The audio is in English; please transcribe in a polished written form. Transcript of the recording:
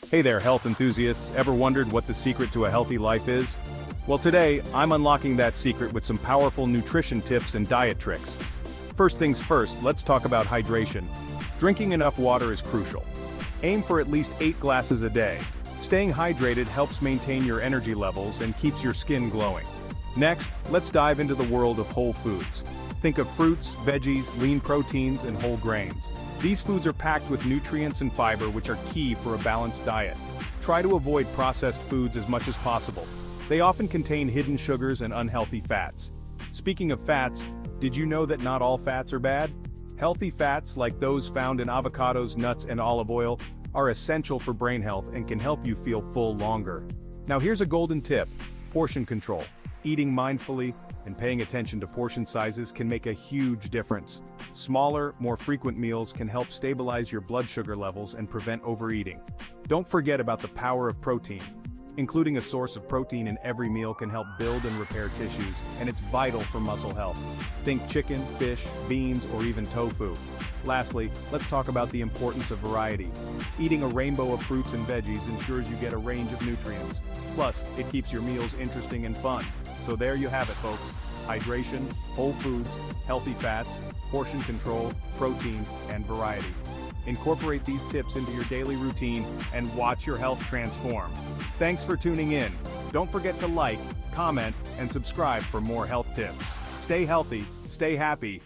Hey there, health enthusiasts. Ever wondered what the secret to a healthy life is? Well, today, I'm unlocking that secret with some powerful nutrition tips and diet tricks. First things first, let's talk about hydration. Drinking enough water is crucial. Aim for at least 8 glasses a day. Staying hydrated helps maintain your energy levels and keeps your skin glowing. Next, let's dive into the world of whole foods. Think of fruits, veggies, lean proteins, and whole grains. These foods are packed with nutrients and fiber which are key for a balanced diet. Try to avoid processed foods as much as possible. They often contain hidden sugars and unhealthy fats. Speaking of fats, did you know that not all fats are bad? Healthy fats, like those found in avocados, nuts, and olive oil, are essential for brain health and can help you feel full longer. Now here's a golden tip: portion control. Eating mindfully and paying attention to portion sizes can make a huge difference. Smaller, more frequent meals can help stabilize your blood sugar levels and prevent overeating. Don't forget about the power of protein. Including a source of protein in every meal can help build and repair tissues, and it's vital for muscle health. Think chicken, fish, beans, or even tofu. Lastly, let's talk about the importance of variety. Eating a rainbow of fruits and veggies ensures you get a range of nutrients. Plus, it keeps your meals interesting and fun. So there you have it, folks. Hydration, whole foods, healthy fats, portion control, protein, and variety. Incorporate these tips into your daily routine and watch your health transform. Thanks for tuning in. Don't forget to like, comment, and subscribe for more health tips. Stay healthy, stay happy,